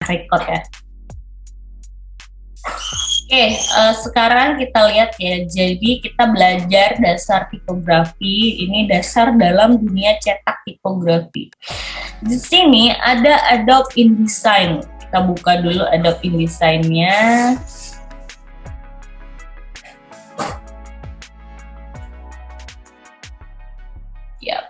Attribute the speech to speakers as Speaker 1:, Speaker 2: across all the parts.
Speaker 1: record ya. Oke, sekarang kita lihat ya. Jadi kita belajar dasar tipografi. Ini dasar dalam dunia cetak tipografi. Di sini ada Adobe InDesign. Kita buka dulu Adobe InDesign-nya. Ya.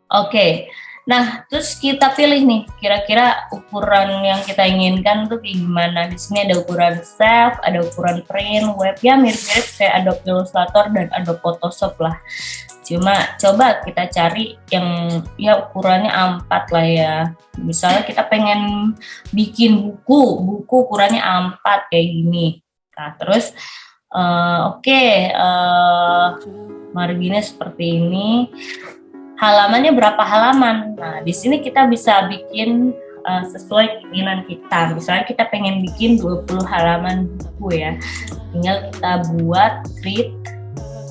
Speaker 1: Oke, nah terus kita pilih nih, kira-kira ukuran yang kita inginkan tuh kayak gimana. Di sini ada ukuran self, ada ukuran print, web, ya mirip-mirip kayak Adobe Illustrator dan Adobe Photoshop lah. Cuma coba kita cari yang ya ukurannya A4 lah ya. Misalnya kita pengen bikin buku ukurannya A4 kayak gini. Nah terus marginnya seperti ini. Halamannya berapa halaman? Nah, di sini kita bisa bikin sesuai keinginan kita. Misalnya kita pengen bikin 20 halaman buku ya. Tinggal kita buat create.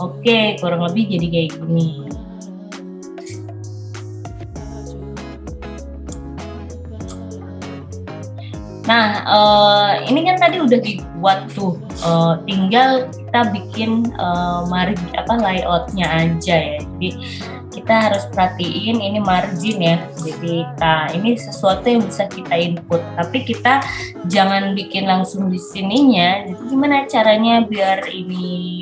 Speaker 1: Oke, kurang lebih jadi kayak gini. Nah, ini kan tadi udah dibuat tuh. Tinggal kita bikin layoutnya aja ya. Jadi kita harus perhatiin ini margin ya. Jadi ini sesuatu yang bisa kita input, tapi kita jangan bikin langsung di sininya. Jadi gimana caranya biar ini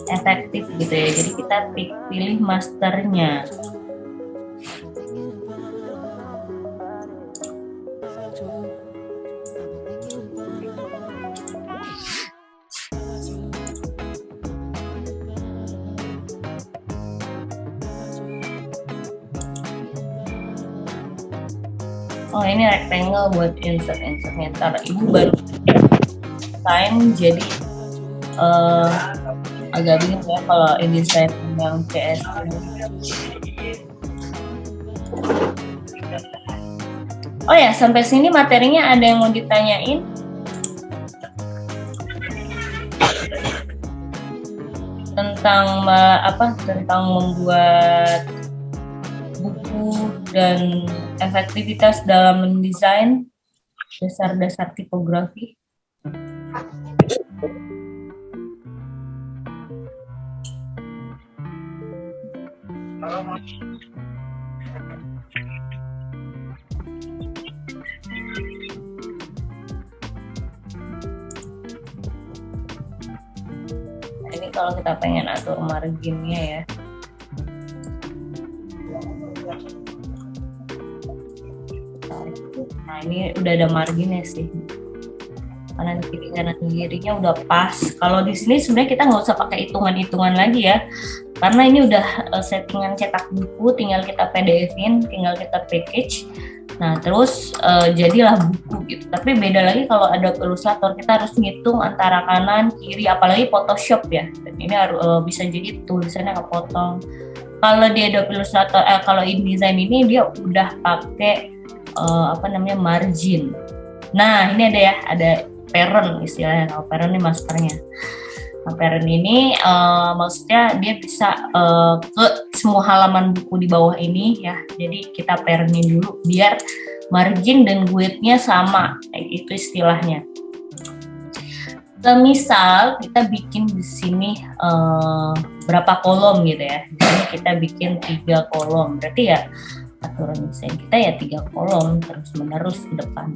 Speaker 1: efektif gitu ya. Jadi kita pilih masternya. Oh ini rectangle buat insertnya. Ntar ibu baru time jadi agak bingung ya kalau ini saya yang CS. Oh ya, sampai sini materinya ada yang mau ditanyain? Tentang tentang membuat buku dan efektivitas dalam mendesain, dasar-dasar tipografi. Ini kalau kita pengen atur marginnya ya. Nah ini udah ada marginnya sih, kanan kirinya udah pas. Kalau di sini sebenarnya kita nggak usah pakai hitungan lagi ya, karena ini udah settingan cetak buku, tinggal kita PDF-in, tinggal kita package. Nah terus jadilah buku gitu. Tapi beda lagi kalau ada Illustrator, kita harus ngitung antara kanan kiri, apalagi Photoshop ya. Dan ini harus bisa jadi tulisannya kepotong. Kalau di Adobe Illustrator, kalau InDesign ini dia udah pakai margin. Nah ini ada ya, ada parent istilahnya. Kalau parent ini masternya. Nah, parent ini maksudnya dia bisa ke semua halaman buku di bawah ini ya. Jadi kita parentin dulu biar margin dan width-nya sama, kayak itu istilahnya. Misal kita bikin di sini berapa kolom gitu ya. Di sini kita bikin 3 kolom. Berarti ya aturan desain kita ya 3 kolom terus menerus ke depan.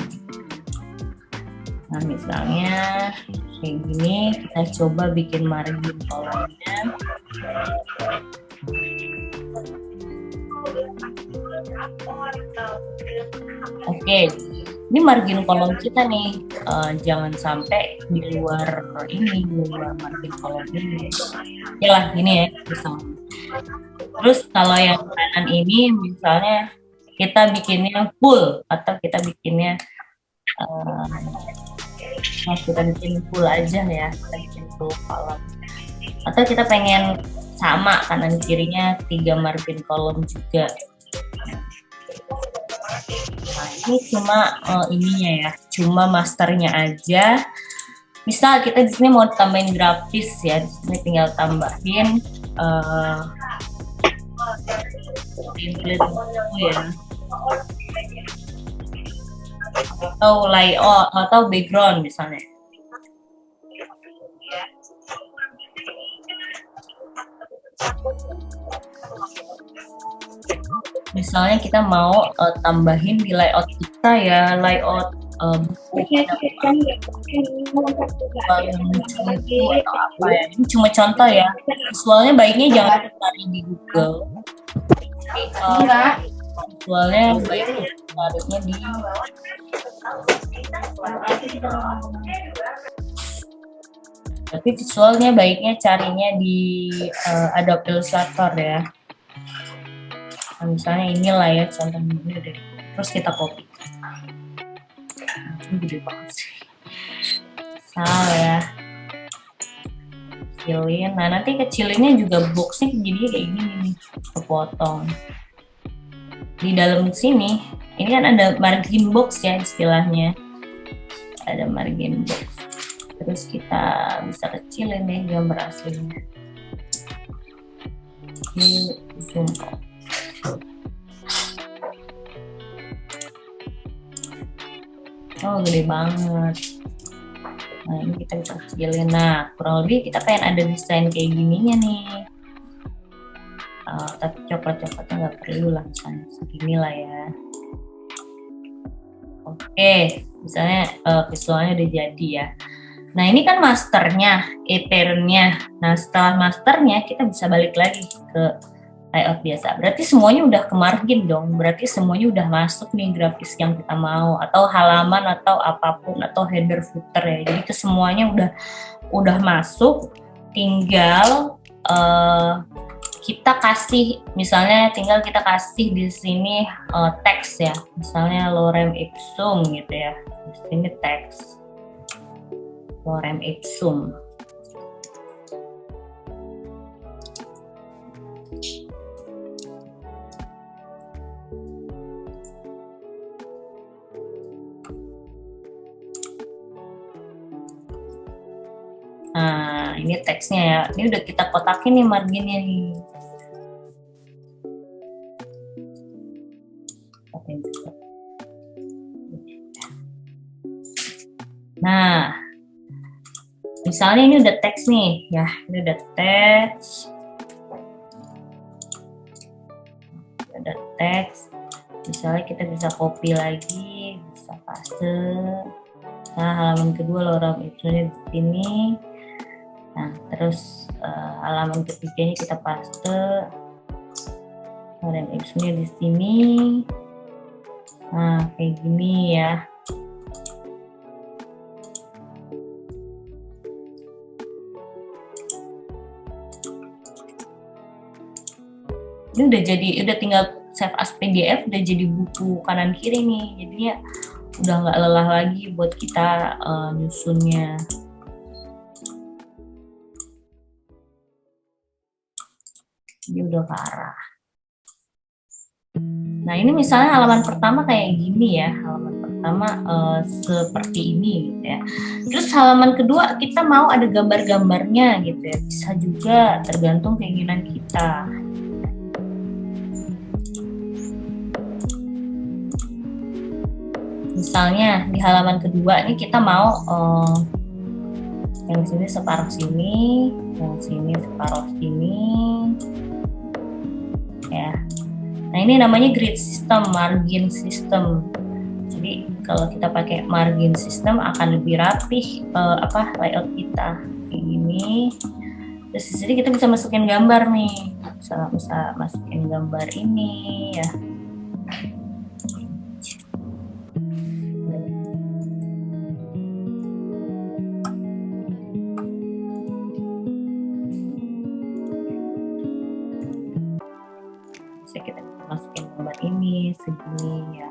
Speaker 1: Nah misalnya kayak gini, kita coba bikin margin kolomnya. Oke, ini margin kolom kita nih, jangan sampai di luar ini, di luar margin kolom ini. Ya lah, gini ya, misalnya. Terus kalau yang kanan ini, misalnya kita bikinnya full atau kita bikinnya kita bikin full aja ya, kita bikin full kolom. Atau kita pengen sama kanan kirinya 3 margin kolom juga. Nah ini cuma ininya ya, cuma masternya aja. Misal kita di sini mau tambahin grafis ya, di sini tinggal tambahin template ya, atau layout atau background misalnya. Misalnya kita mau tambahin di layout kita ya, layout buku yang lucu atau apa ya. Ini cuma contoh ya. Visualnya baiknya jangan cari di Google. Visualnya baiknya carinya di visualnya baiknya carinya di Adobe Illustrator ya. Nah, misalnya inilah ya contohnya dari, terus kita copy. Ini gede banget sih. Salah ya. Kecilin. Nah nanti kecilinnya juga boxnya jadi kayak gini nih, kepotong. Di dalam sini, ini kan ada margin box ya istilahnya. Ada margin box. Terus kita bisa kecilin nih gambar aslinya. Ini zoom out. Oh gede banget. Nah ini kita bisa kecilin. Nah kurang lebih kita pengen ada desain kayak gininya nih. Tapi coklat-coklatnya nggak perlu lah, misalnya segini lah ya. Oke, misalnya visualnya udah jadi ya. Nah ini kan masternya, pattern-nya. Nah setelah masternya kita bisa balik lagi ke layout biasa. Berarti semuanya udah ke margin dong. Berarti semuanya udah masuk nih grafis yang kita mau, atau halaman atau apapun, atau header footer ya. Jadi itu semuanya udah masuk. Tinggal kita kasih, misalnya tinggal kita kasih di sini teks ya. Misalnya lorem ipsum gitu ya. Di sini teks lorem ipsum. Nah, ini teksnya ya. Ini udah kita kotakin nih marginnya nih. Nah, misalnya ini udah teks nih, ya. Ini udah teks. Udah teks. Misalnya kita bisa copy lagi, bisa paste. Nah, halaman kedua lorem ipsumnya di sini. Nah, terus halaman ketiganya kita paste lorem ipsumnya di sini. Nah, kayak gini ya. Ini udah tinggal save as PDF, udah jadi buku kanan kiri nih. Jadinya udah nggak lelah lagi buat kita nyusunnya. Ini udah ke arah. Nah ini misalnya halaman pertama kayak gini ya, halaman pertama seperti ini gitu ya. Terus halaman kedua kita mau ada gambar-gambarnya gitu ya, bisa juga tergantung keinginan kita. Misalnya di halaman kedua ini kita mau yang sini separuh sini, yang sini separuh sini, ya. Nah ini namanya grid system, margin system. Jadi kalau kita pakai margin system akan lebih rapih layout kita kayak gini. Terus di sini kita bisa masukin gambar nih, bisa masukin gambar ini ya. Bisa kita masukin gambar ini segini ya.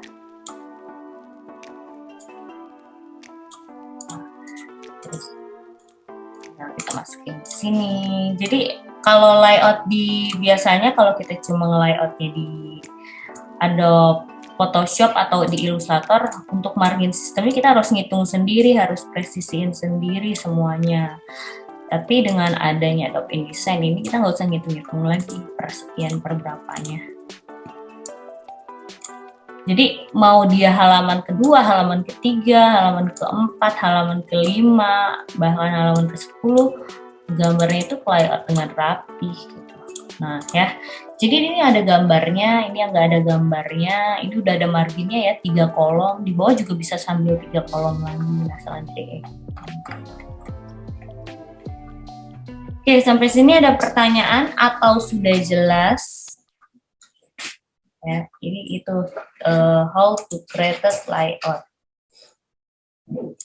Speaker 1: Terus nah, kita masukin di sini. Jadi kalau layout biasanya kalau kita cuma layoutnya di Adobe Photoshop atau di Illustrator, untuk margin sistemnya kita harus ngitung sendiri, harus presisiin sendiri semuanya. Tapi dengan adanya Adobe InDesign ini kita nggak usah ngitung-ngitung lagi persekian per berapanya. Jadi mau dia halaman kedua, halaman ketiga, halaman keempat, halaman kelima, bahkan halaman ke-10, gambarnya itu layout dengan rapi gitu. Nah ya, jadi ini ada gambarnya, ini yang nggak ada gambarnya, ini udah ada marginnya ya, 3 kolom, di bawah juga bisa sambil 3 kolom lagi. Nah selanjutnya. Oke, sampai sini ada pertanyaan atau sudah jelas? Ya, ini itu how to create layout.